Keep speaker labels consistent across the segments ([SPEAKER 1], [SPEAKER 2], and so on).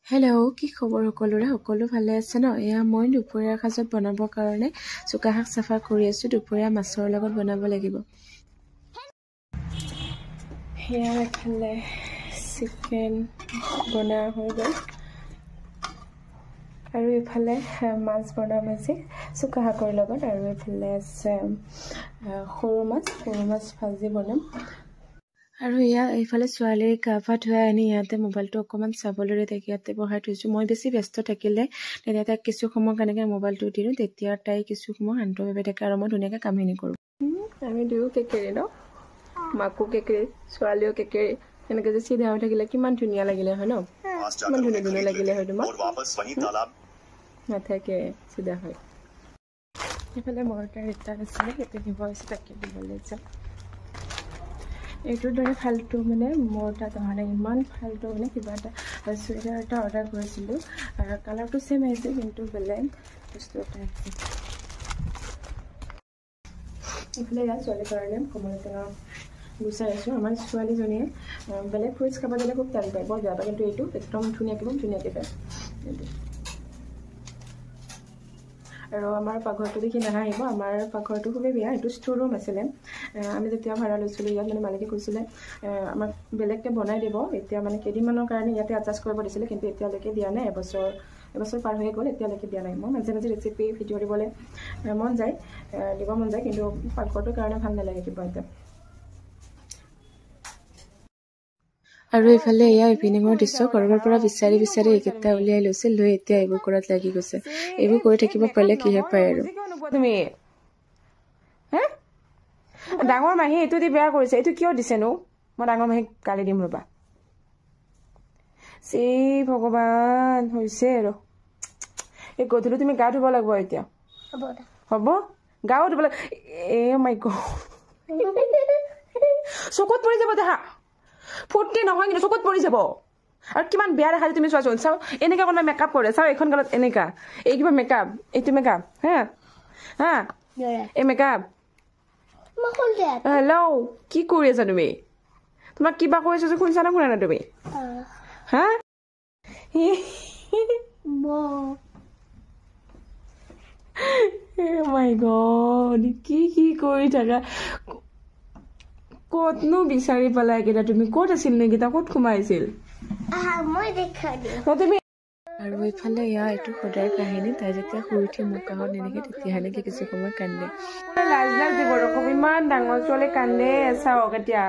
[SPEAKER 1] Hello', কি খবৰ সকলোৰে? সকলো ভালে আছে ন? এয়া মই দুপৰীয়াৰ সাজত বনাবৰ কাৰণে চুকা শাক চাফা কৰি আছোঁ। দুপৰীয়া মাছৰ লগত বনাব লাগিব। সেয়া এফালে চিকেন বনোৱা হৈ গ'ল আৰু এইফালে মাছ বনাম আজি চুকা শাকৰ লগত, আৰু এইফালে আছে সৰু মাছ ভাজি বনাম। আৰু এইফালে ছোৱালীৰ গা পা ধুৱাই আনি ইয়াতে মোবাইলটো অকণমান চাবলৈ তাইক ইয়াতে বহাই থৈছোঁ। মই বেছি ব্যস্ত থাকিলে তেতিয়া তাইক কিছু সময় কাৰণেকৈ মোবাইলটো দি দিওঁ, তেতিয়া তাই কিছু সময় শান্তভাৱে থাকে আৰু মই ধুনীয়াকৈ কামখিনি কৰোঁ। আমি দুয়ো কেকেৰি ন, মাকো কেকেৰি ছোৱালীও কেকেৰি, এনেকৈ যে চিধা হৈ থাকিলে কিমান ধুনীয়া লাগিলে হয় ন? কিমান ধুনীয়া লাগিলে হয় তোমাক? নাথাকে চিধা হয়। এইফালে মোৰ এটা ৰিটাৰ্ণ আছিলে, সেইটো নিব হৈছে, তাকে দিবলৈ যাম। এইটোৰ দৰে ফাল্টু মোৰ তাত অহা নাই, ইমান ফাল্টু কিবা এটা চুইদাৰ এটা অৰ্ডাৰ কৰিছিলোঁ, কালাৰটো ছেম আহিছে কিন্তু বেলেগ বস্তু এটা আহিছে। এইফালে ইয়াত ছোৱালীৰ কাৰণে কমলা টেঙা গুচাই আছোঁ। আমাৰ ছোৱালীজনীয়ে বেলেগ ফ্ৰুইটছ খাব দিলে খুব টান পায়, বৰ বেয়া পায়, কিন্তু এইটো একদম ধুনীয়াকৈ পায় এইটো। আৰু আমাৰ পাকঘৰটো দেখি নাহাঁহিব, আমাৰ পাকঘৰটো খুবেই বেয়া। এইটো ষ্ট'ৰ ৰুম আছিলে, আমি যেতিয়া ভাড়া লৈছিলোঁ ইয়াত মালিকে কৈছিলে আমাক বেলেগকৈ বনাই দিব, এতিয়া কেইদিনমানৰ কাৰণে ইয়াতে এডজাষ্ট কৰিব দিছিলে, কিন্তু এতিয়ালৈকে দিয়া নাই। এবছৰ পাৰ হৈ গ'ল, এতিয়ালৈকে দিয়া নাই। মই মাজে মাজে ৰেচিপি ভিডিঅ' দিবলৈ দিব মন যায়, কিন্তু পাকঘৰটোৰ কাৰণে ভাল নালাগে কিবা এটা। আৰু এইফালে এয়া ইভিনিঙৰ দৃশ্য, ক'ৰবাৰ পৰা বিচাৰি এইকেইটা উলিয়াই লৈছে, লৈ এতিয়া এইবোৰ কৰাত লাগি গৈছে। এইবোৰ কৰি থাকিব পাৰিলে কিহে পায় আৰু।
[SPEAKER 2] তুমি ডাঙৰ মাহী এইটো দি বেয়া কৰিছে, এইটো কিয় দিছেনো? মই ডাঙৰ মাহীক গালি দিম ৰ'বা। ভগৱান হৈছে আৰু এই গধূলি তুমি গা ধুব লাগিব এতিয়া। হ'ব গাও ধুব লাগিব। মাই গড, চকুত পৰি যাব, দেখা ফূৰ্তি নহয় কিন্তু চকুত পৰি যাব। আৰু কিমান বেয়া দেখা যায় তুমি চোৱাচোন। চাওঁ এনেকুৱা কোনোবাই মেকআপ কৰে, চাওঁ এইখন গালত এনেকা, এই কিবা মেকআপ, এইটো মেকআপ এই মেকআপ। হেল্ল', কি কৰি আছা তুমি? তোমাক কিবা কৈ আছো যে শুনিছা না শুনা নাই তুমি? মাই গড, কি কৰি থাকা? ক'তনো বিচাৰি পালা এইকেইটা? তুমি ক'ত আছিল নেকিটা? ক'ত সোমাইছিল তুমি?
[SPEAKER 1] আৰু এইফালে এইটো সদায় কাহিনী, তাই যেতিয়া শুই উঠি মোৰ কাষত এনেকে তেতিয়াহ'লে কিছু সময় কান্দে।
[SPEAKER 2] লাজ দিব ৰকম, ইমান ডাঙৰ ছোৱালী কান্দে। চাওক এতিয়া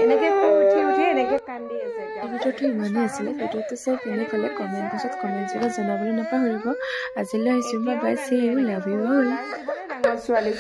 [SPEAKER 2] এনেকে শুই উঠি এনেকে কান্দি আছে।
[SPEAKER 1] ভিডিঅ'টো ইমানেই আছিলে। ভিডিঅ'টো চাই কেনে ক'লে কমেণ্ট বক্সত কমেণ্ট যোগে জনাবলৈ নাপাহৰিব। আজিলৈ আহিছোঁ, bye bye, see you, love you all.
[SPEAKER 2] ডাঙৰ ছোৱালী